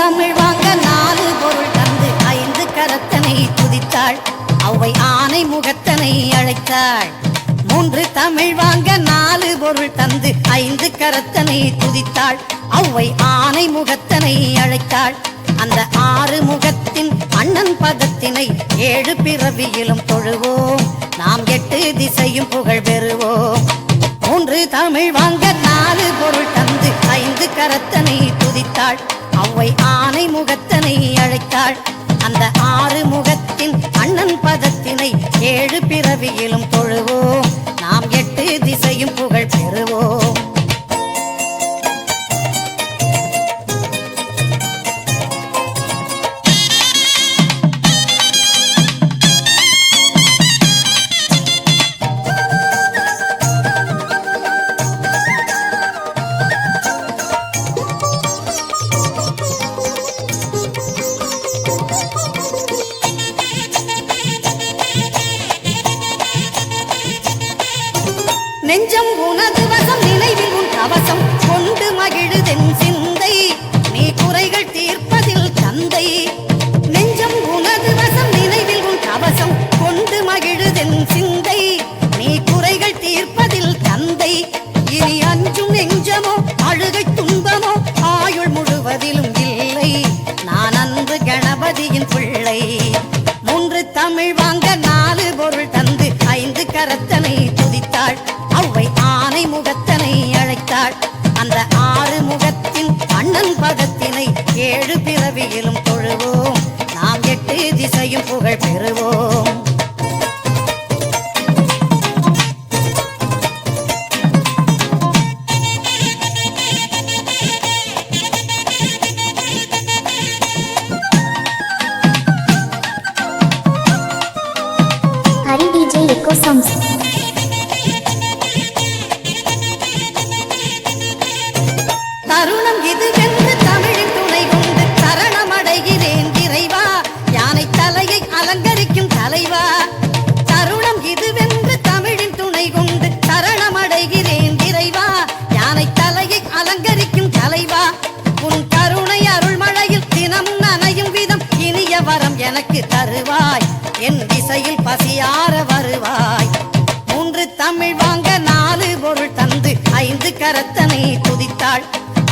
தமிழ் வாங்க 4 பொருள் தந்து 5 கரத்தனை துதித்தாள். அவ்வை ஆனை முகத்தனை அழைத்தாள். 3 தமிழ் வாங்க 4 பொருள் தந்து 5 கரத்தனை துதித்தாள். அவ்வை ஆனை முகத்தனை அழைத்தாள். அந்த 6 முகத்தின் அண்ணன் பதத்தினை 7 பிறவியிலும் தொழுவோம். நாம் 8 திசையும் புகழ் பெறுவோம். 3 தமிழ் வாங்க 4 பொருள் தந்து 5 கரத்தனை துதித்தாள். அவ்வை ஆனை முகத்தனை அழைத்தாள். அந்த 6 முகத்தின் அண்ணன் பதத்தினை 7 பிறவியிலும் தொழுவோம். நாம் 8 திசையும் புகழ் பெறுவோம். நெஞ்சம் உனது வசம் நினைவில் உன் கவசம் கொண்டு மகிழுதென் சிந்தை நீ குறைகள் தீர்ப்பதில் தந்தை. நெஞ்சம் உனது வசம் நினைவில் உன் கவசம் கொண்டு மகிழுதென் சிந்தை நீ குறைகள் தீர்ப்பதில் தந்தை. இனி அஞ்சும் நெஞ்சமோ அழுகை துன்பமோ ஆயுள் முழுவதிலும் இல்லை. நான் அன்று கணபதியின் பிள்ளை. 3 தமிழ் வாங்க 4 பொருள் தந்து 5 கரத்தனை துதித்தாள். அவ்வை ஆனை முகத்தனை அழைத்தாள். அந்த 6 முகத்தின் அண்ணன் பதத்தினை 7 பிறவியிலும் தொழுவோம். நாம் 8 திசையும் புகழ் பெறுவோம். Hari DJ Eco Songs. தருணம் இதுவென்று தமிழின் துணை கொண்டு சரணமடைகிறேன் இறைவா. யானை தலையை அலங்கரிக்கும் தலைவா. தருணம் இதுவென்று தமிழின் துணை கொண்டு சரணமடைகிறேன் இறைவா. யானை தலையை அலங்கரிக்கும் தலைவா. உன் கருணை அருள்மழையில் தினமும் நனையும் விதம் இனிய வரம் எனக்கு தருவாய். என் திசையில் பசியார வருவாய். 3 தமிழ் வாங்க 4 பொருள் தந்து 5 கரத்தனை துதித்தாள்.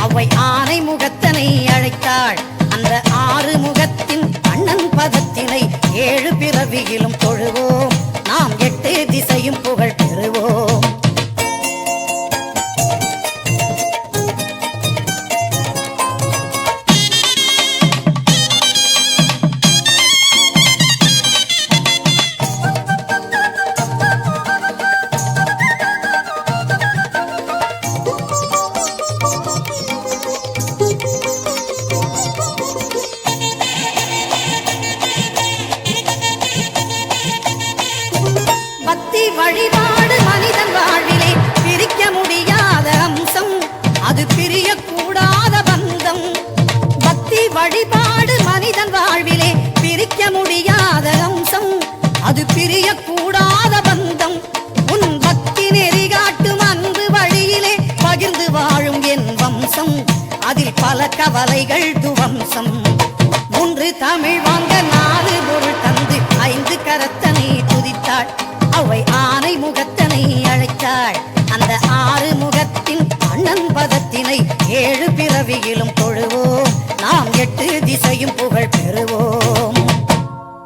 அவ்வை ஆனை முகத்தனை அழைத்தாள். அந்த 6 முகத்தின் அண்ணன் பதத்தினை 7 பிறவியிலும் தொழுவோம். நாம் 8 திசையும் புகழ் பெறுவோம். பக்தி வழிபாடு மனிதன் வாழ்விலே பிரிக்க முடியாத அம்சம். அது பிரியக்கூடாத பந்தம். பக்தி வழிபாடு மனிதன் வாழ்விலே பிரிக்க முடியாத அம்சம். அது பிரியக்கூடாத பந்தம். உன் பக்தி நெறி காட்டும் அன்பு வழியிலே பகிர்ந்து வாழும் என் வம்சம். அதில் பல கவலைகள் துவம்சம். 3 தமிழ் வாங்க 4 பொருள் தந்து 5 கரத்தனை துதித்தாள். அவ்வை ஆனை முகத்தனை அழைத்தாள். அந்த 6 முகத்தின் அண்ணன் பதத்தினை 7 பிறவியிலும்